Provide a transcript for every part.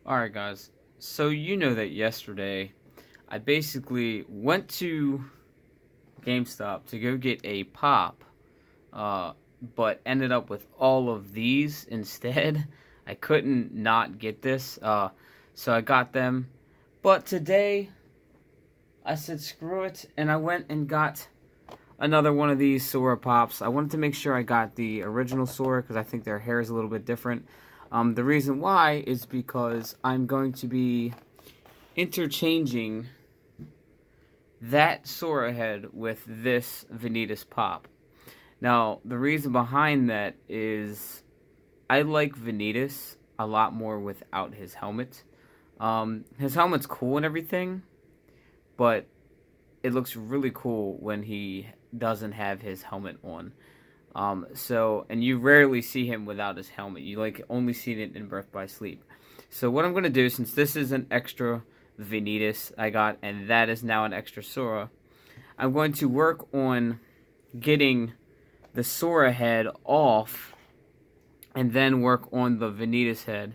Alright guys, so you know that yesterday I basically went to GameStop to go get a pop, uh, but ended up with all of these instead. I couldn't not get this, so I got them. But today, I said screw it, and I went and got another one of these Sora Pops. I wanted to make sure I got the original Sora because I think their hair is a little bit different. The reason why is because I'm going to be interchanging that Sora head with this Vanitas Pop. Now, the reason behind that is I like Vanitas a lot more without his helmet. His helmet's cool and everything, but it looks really cool when he doesn't have his helmet on. And you rarely see him without his helmet. You only see it in Birth by Sleep. So what I'm gonna do, since this is an extra Vanitas I got, and that is now an extra Sora, I'm going to work on getting the Sora head off, and then work on the Vanitas head.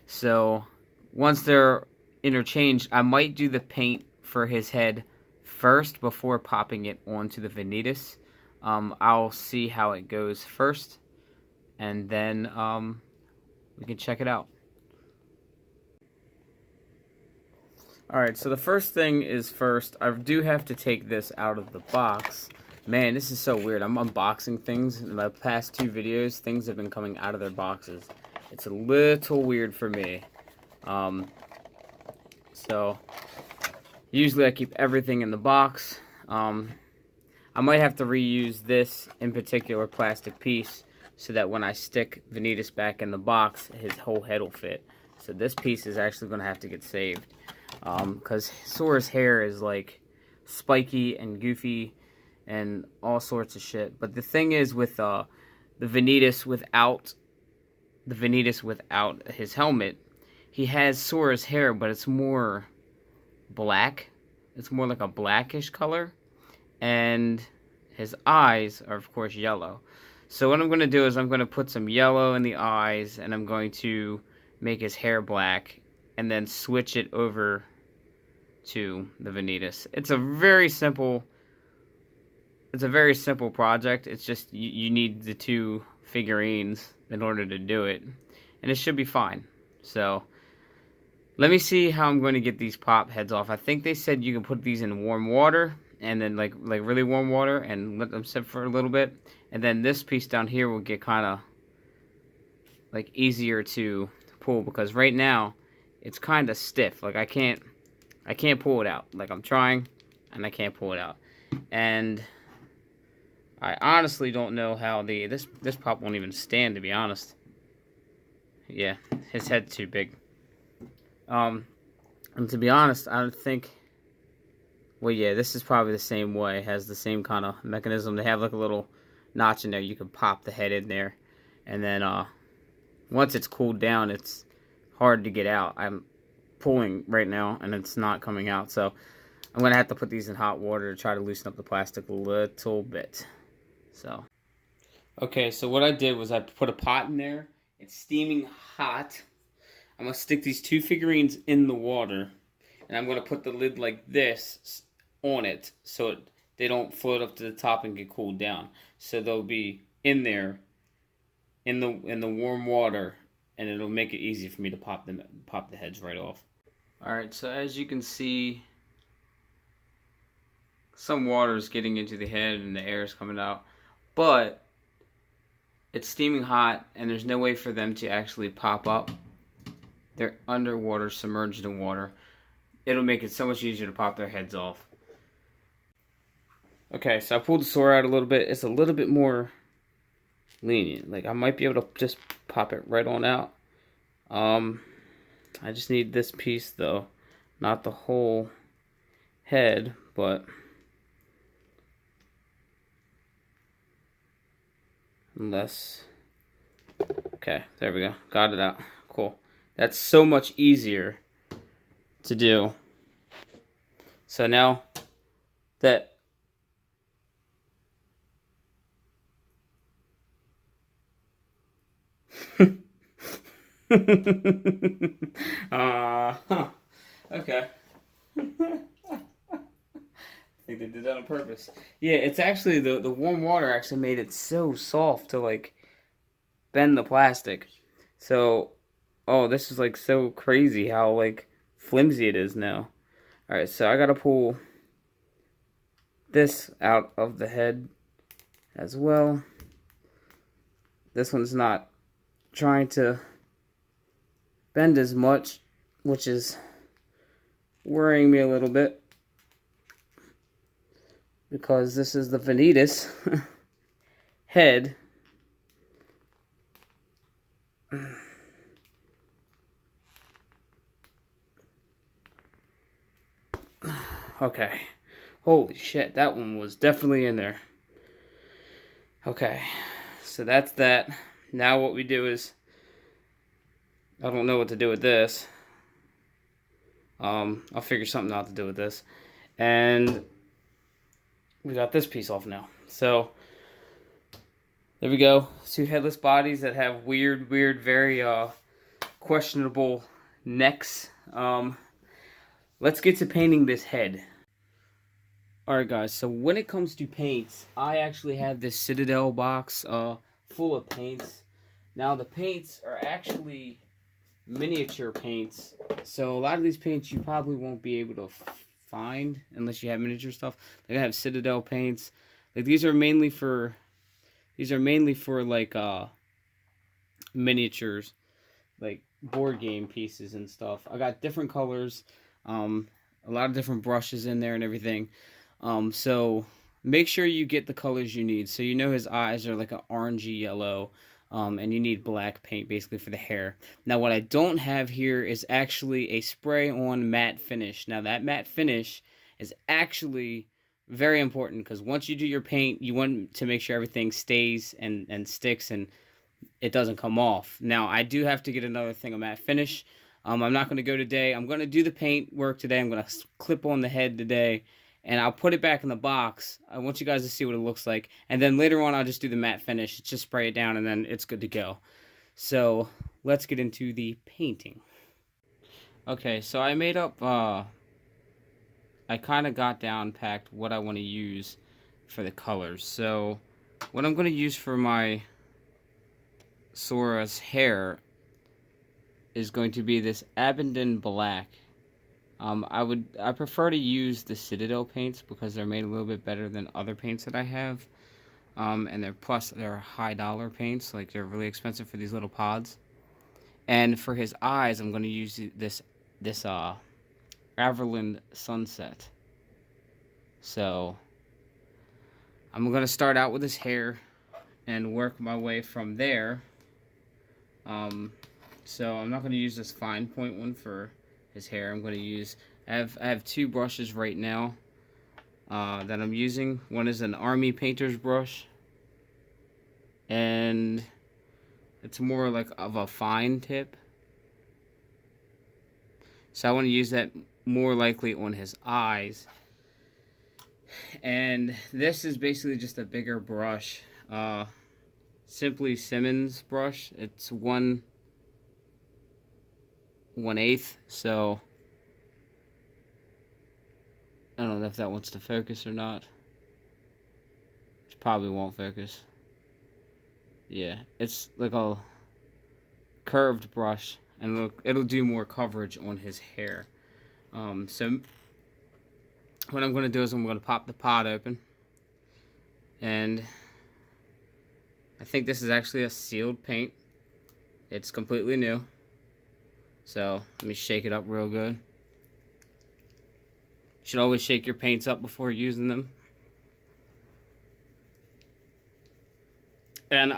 So once they're interchanged, I might do the paint for his head first before popping it onto the Vanitas. I'll see how it goes first, and then we can check it out. Alright, so the first thing is first, I do have to take this out of the box. Man, this is so weird. I'm unboxing things. In my past 2 videos, things have been coming out of their boxes. It's a little weird for me. So, usually I keep everything in the box. I might have to reuse this in particular plastic piece so that when I stick Vanitas back in the box, his whole head will fit. So this piece is actually going to have to get saved. Because Sora's hair is like spiky and goofy and all sorts of shit. But the thing is with the Vanitas without his helmet, he has Sora's hair, but it's more black. It's more like a blackish color. And his eyes are, of course, yellow. So what I'm going to do is I'm going to put some yellow in the eyes, and I'm going to make his hair black, and then switch it over to the Vanitas. It's a very simple project. It's just you need the 2 figurines in order to do it, and it should be fine. So let me see how I'm going to get these pop heads off. I think they said you can put these in warm water, and then like really warm water, and let them sit for a little bit, and then this piece down here will get kind of like easier to pull, because right now it's kind of stiff. Like I can't pull it out. Like I'm trying, and I can't pull it out. And I honestly don't know how this pop won't even stand, to be honest. Yeah, his head's too big. And to be honest, I don't think. Well, yeah, this is probably the same way. It has the same kind of mechanism. They have like a little notch in there. You can pop the head in there, and then once it's cooled down, it's hard to get out. I'm pulling right now, and it's not coming out. So I'm gonna have to put these in hot water to try to loosen up the plastic a little bit. So, okay, so what I did was I put a pot in there. It's steaming hot. I'm gonna stick these 2 figurines in the water, and I'm gonna put the lid like this on it so they don't float up to the top and get cooled down. So they'll be in there in the warm water, and it'll make it easy for me to pop the heads right off. Alright, so as you can see, some water is getting into the head and the air is coming out, but it's steaming hot and there's no way for them to actually pop up. They're underwater, submerged in water. It'll make it so much easier to pop their heads off. Okay, so I pulled the Sora out a little bit. It's a little bit more lenient. Like I might be able to just pop it right on out. I just need this piece though, not the whole head, but unless, okay, there we go, got it out. Cool. That's so much easier to do. So now that Huh. Okay. I think they did that on purpose. Yeah, it's actually the warm water actually made it so soft to like bend the plastic. So, oh, this is like so crazy how like flimsy it is now. All right, so I gotta pull this out of the head as well. This one's not trying to bend as much, which is worrying me a little bit because this is the Vanitas head. Okay. Holy shit, that one was definitely in there. Okay. So that's that. Now what we do is I don't know what to do with this. I'll figure something out to do with this. And we got this piece off now. So there we go. Two headless bodies that have weird, very questionable necks. Let's get to painting this head. Alright guys, so when it comes to paints, I actually have this Citadel box full of paints. Now the paints are actually miniature paints, so a lot of these paints you probably won't be able to find unless you have miniature stuff. Like I have Citadel paints. Like these are mainly for like miniatures, like board game pieces and stuff. I got different colors, a lot of different brushes in there and everything. So make sure you get the colors you need. So you know his eyes are like an orangey yellow, and you need black paint basically for the hair. Now what I don't have here is actually a spray-on matte finish. Now that matte finish is actually very important because once you do your paint, you want to make sure everything stays and sticks and it doesn't come off. Now I do have to get another thing of matte finish. I'm not going to go today. I'm going to do the paint work today. I'm going to clip on the head today. And I'll put it back in the box. I want you guys to see what it looks like. And then later on, I'll just do the matte finish. Just spray it down, and then it's good to go. So, let's get into the painting. Okay, so I made up, I kind of got down packed what I want to use for the colors. So, what I'm going to use for my Sora's hair is going to be this Abingdon Black. I prefer to use the Citadel paints because they're made a little bit better than other paints that I have. And they're high dollar paints, like they're really expensive for these little pods. And for his eyes, I'm going to use this Averland Sunset. So I'm going to start out with his hair and work my way from there. So I'm not going to use this fine point one for his hair. I'm going to use, I have two brushes right now that I'm using. One is an Army Painter's brush, and it's more like of a fine tip. So I want to use that more likely on his eyes. And this is basically just a bigger brush. Simply Simmons brush. It's 1/8, so I don't know if that wants to focus or not. It probably won't focus. Yeah, it's like a curved brush, and it'll do more coverage on his hair. So what I'm going to do is I'm going to pop the pot open, and I think this is actually a sealed paint. It's completely new. So let me shake it up real good. You should always shake your paints up before using them. And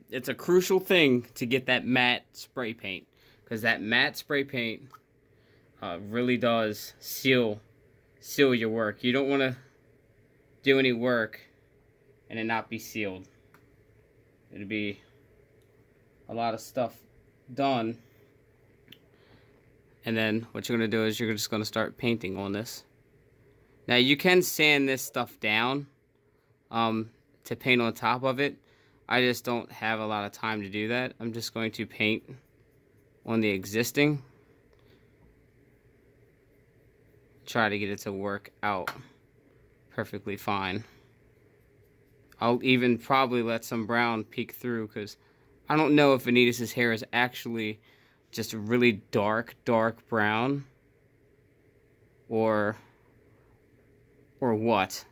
it's a crucial thing to get that matte spray paint, because that matte spray paint really does seal your work. You don't want to do any work and it not be sealed. It'd be a lot of stuff done. And then what you're going to do is you're just going to start painting on this. Now you can sand this stuff down to paint on top of it. I just don't have a lot of time to do that. I'm just going to paint on the existing. Try to get it to work out perfectly fine. I'll even probably let some brown peek through, because I don't know if Vanitas' hair is actually just a really dark brown, or what.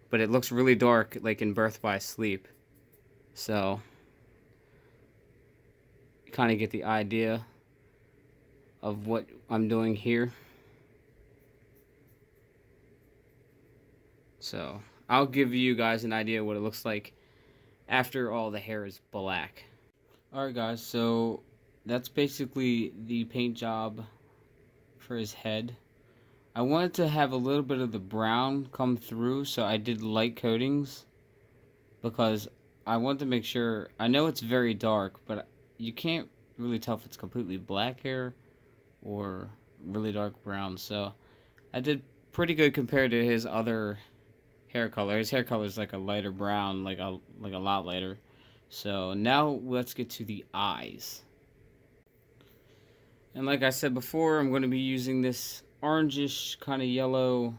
But it looks really dark, like in Birth by Sleep. So, you kind of get the idea of what I'm doing here. So, I'll give you guys an idea of what it looks like after all the hair is black. Alright guys, so that's basically the paint job for his head. I wanted to have a little bit of the brown come through, so I did light coatings, because I want to make sure, I know it's very dark, but you can't really tell if it's completely black hair or really dark brown. So I did pretty good compared to his other hair color. His hair color is like a lighter brown, like a lot lighter. So now let's get to the eyes. And like I said before, I'm going to be using this orangish kind of yellow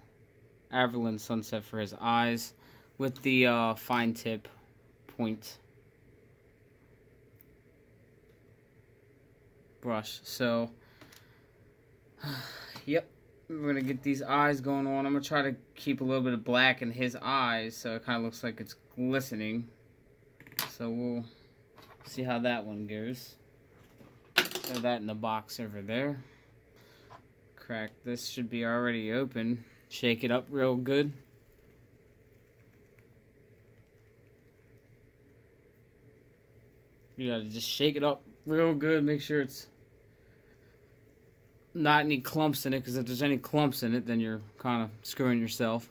Averland Sunset for his eyes with the fine tip point brush. So, yep, we're going to get these eyes going on. I'm going to try to keep a little bit of black in his eyes so it kind of looks like it's glistening. So we'll see how that one goes. Throw that in the box over there. Crack this, should be already open. Shake it up real good. You gotta just shake it up real good, make sure it's not any clumps in it, because if there's any clumps in it, then you're kind of screwing yourself.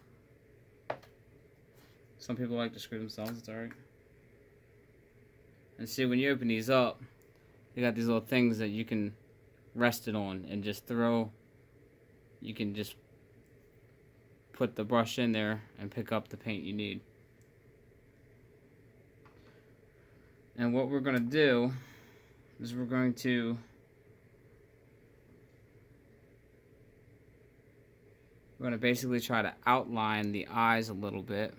Some people like to screw themselves, it's alright. And see, when you open these up, you got these little things that you can rest it on and just throw. You can just put the brush in there and pick up the paint you need. And what we're going to do is we're going to basically try to outline the eyes a little bit,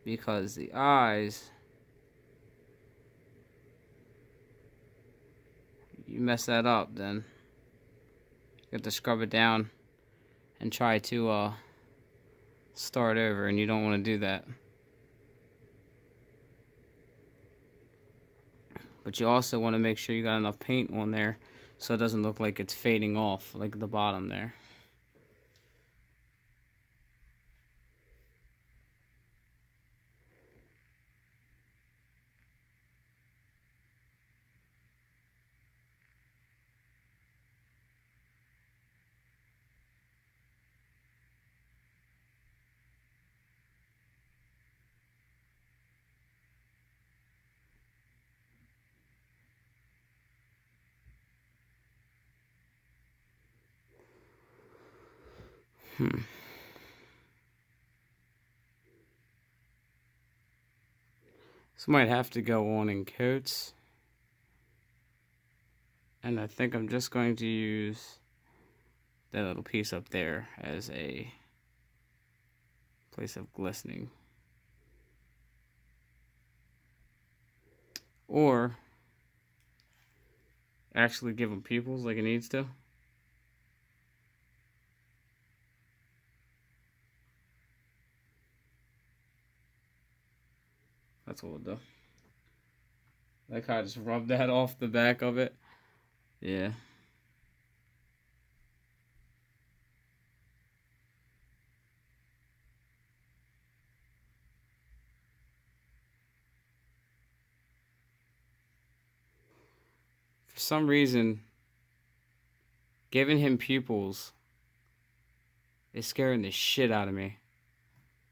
because the eyes, you mess that up, then you have to scrub it down and try to start over, and you don't want to do that. But you also want to make sure you got enough paint on there so it doesn't look like it's fading off, like the bottom there. This might have to go on in coats. And I think I'm just going to use that little piece up there as a place of glistening. Or actually give him pupils like it needs to. That's what we'll do. Like how I just rubbed that off the back of it. Yeah. For some reason, giving him pupils is scaring the shit out of me.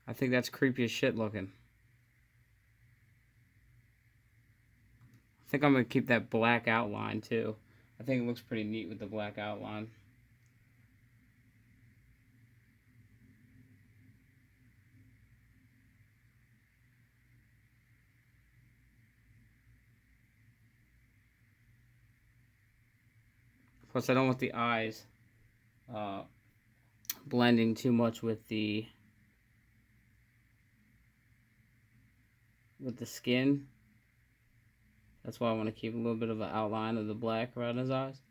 I think that's creepy as shit looking. I think I'm going to keep that black outline too. I think it looks pretty neat with the black outline. Plus, I don't want the eyes uh, blending too much with the skin. That's why I want to keep a little bit of an outline of the black around his eyes.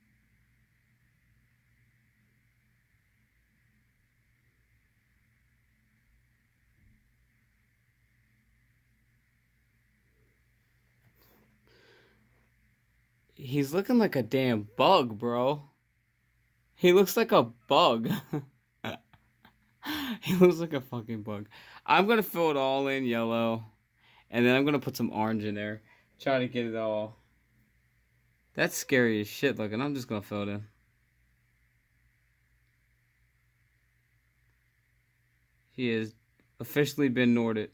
He's looking like a damn bug, bro. He looks like a bug. He looks like a fucking bug. I'm gonna fill it all in yellow, and then I'm gonna put some orange in there. Try to get it all. That's scary as shit looking. I'm just gonna fill it in. He has officially been Norded.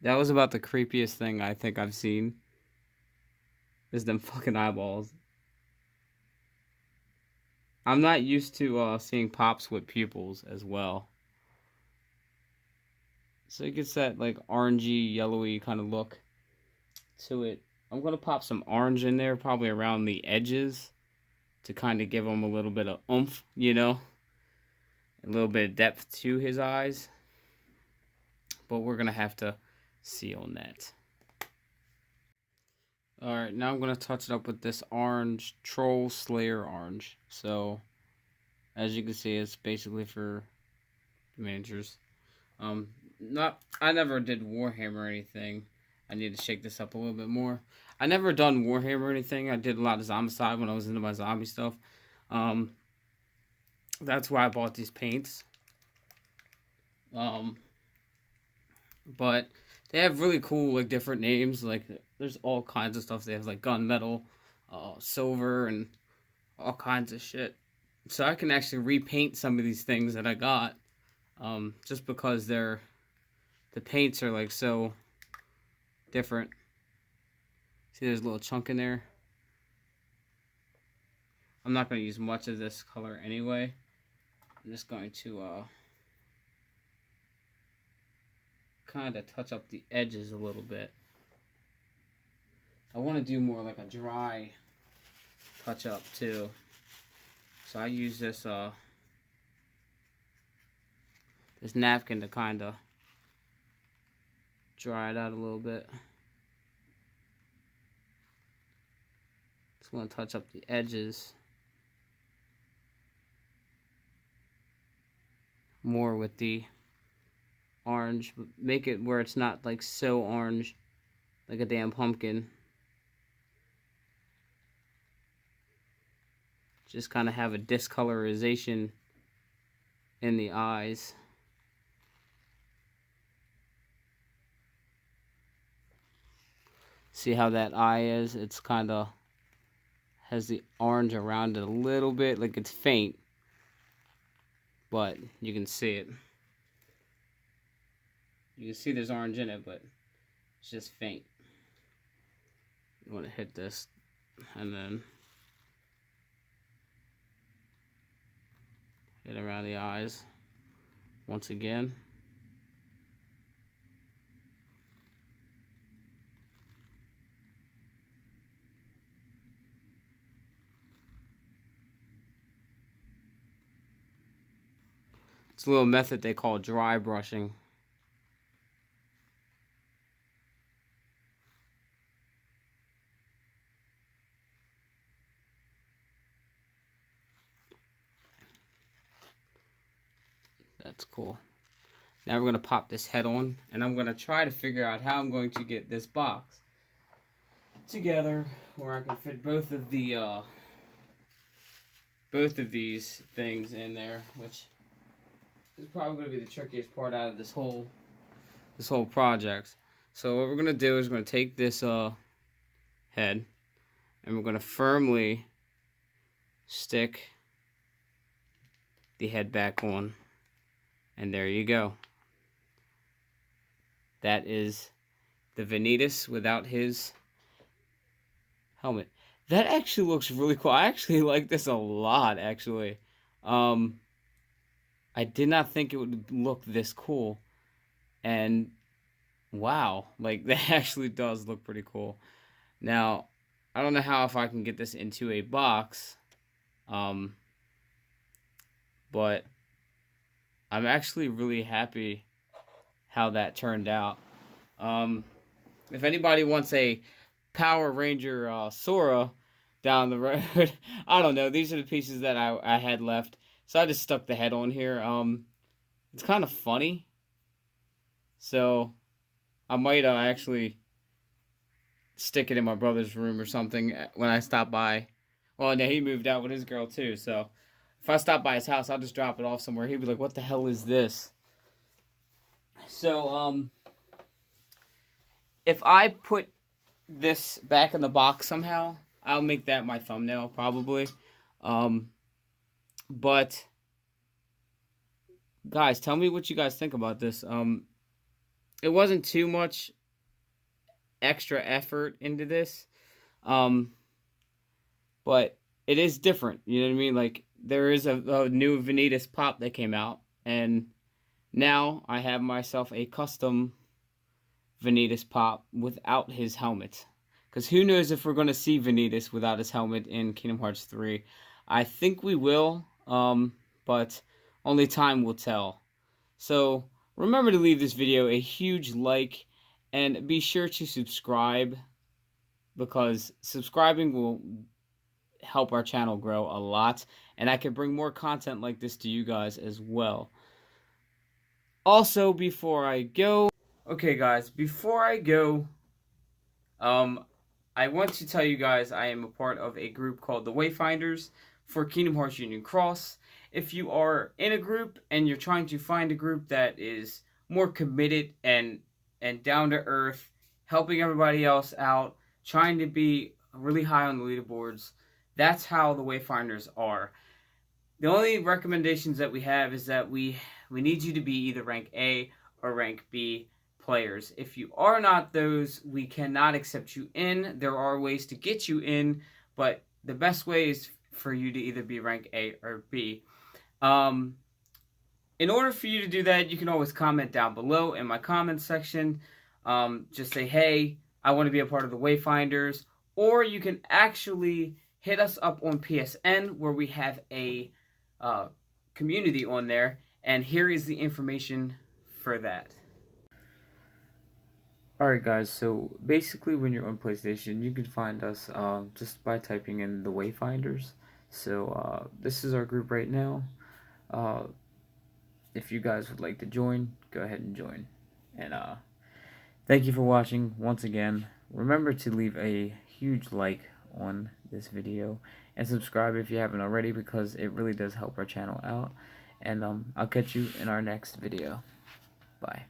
That was about the creepiest thing I think I've seen. Is them fucking eyeballs. I'm not used to seeing pops with pupils as well. So it gets that like orangey, yellowy kind of look to it. I'm gonna pop some orange in there, probably around the edges, to kind of give him a little bit of oomph, you know, a little bit of depth to his eyes. But we're gonna have to see on that. Alright, now I'm gonna touch it up with this orange, Troll Slayer orange. So, as you can see, it's basically for miniatures. I never did Warhammer or anything. I need to shake this up a little bit more. I never done Warhammer or anything. I did a lot of Zombicide when I was into my zombie stuff. That's why I bought these paints. But they have really cool, like, different names. Like, there's all kinds of stuff. They have, like, gunmetal, silver, and all kinds of shit. So I can actually repaint some of these things that I got. Just because the paints are, like, so different. See, there's a little chunk in there. I'm not going to use much of this color anyway. I'm just going to kind of touch up the edges a little bit. I want to do more like a dry touch up too. So I use this this napkin to kind of dry it out a little bit. Just want to touch up the edges more with the orange, but make it where it's not like so orange like a damn pumpkin. Just kind of have a discolorization in the eyes. See how that eye is? It's kind of has the orange around it a little bit, like it's faint, but you can see it. You can see there's orange in it, but it's just faint. You want to hit this and then hit around the eyes once again. It's a little method they call dry brushing. That's cool. Now we're going to pop this head on, and I'm going to try to figure out how I'm going to get this box together where I can fit both of these things in there, which is probably going to be the trickiest part out of this whole project. So what we're going to do is we're going to take this head, and we're going to firmly stick the head back on. And there you go. That is the Vanitas without his helmet. That actually looks really cool. I actually like this a lot, actually. Um, I did not think it would look this cool. And wow, like that actually does look pretty cool. Now, I don't know how if I can get this into a box, um, but I'm actually really happy how that turned out. Um, if anybody wants a Power Ranger Sora down the road, I don't know. These are the pieces that I had left, so I just stuck the head on here. It's kind of funny, so I might actually stick it in my brother's room or something when I stop by. Well, no, he moved out with his girl too, so if I stop by his house, I'll just drop it off somewhere. He'd be like, "What the hell is this?" So, if I put this back in the box somehow, I'll make that my thumbnail probably. Um, but guys, tell me what you guys think about this. It wasn't too much extra effort into this. Um, but it is different. You know what I mean? Like there is a new Vanitas Pop that came out, and now I have myself a custom Vanitas Pop without his helmet. Because who knows if we're going to see Vanitas without his helmet in Kingdom Hearts 3. I think we will, but only time will tell. So remember to leave this video a huge like, and be sure to subscribe, because subscribing will help our channel grow a lot, and I can bring more content like this to you guys as well. Also, before I go, okay guys, before I go, I want to tell you guys I am a part of a group called the Wayfinders for Kingdom Hearts Union Cross. If you are in a group and you're trying to find a group that is more committed and down to earth, helping everybody else out, trying to be really high on the leaderboards, that's how the Wayfinders are. The only recommendations that we have is that we need you to be either rank A or rank B players. If you are not those, we cannot accept you in. There are ways to get you in, but the best way is for you to either be rank A or B. In order for you to do that, you can always comment down below in my comment section. Just say, hey, I want to be a part of the Wayfinders. Or you can actually hit us up on PSN, where we have a community on there. And here is the information for that. Alright guys, so basically when you're on PlayStation, you can find us just by typing in the Wayfinders. So this is our group right now. If you guys would like to join, go ahead and join. And thank you for watching once again. Remember to leave a huge like on this video and subscribe if you haven't already, because it really does help our channel out. And I'll catch you in our next video. Bye.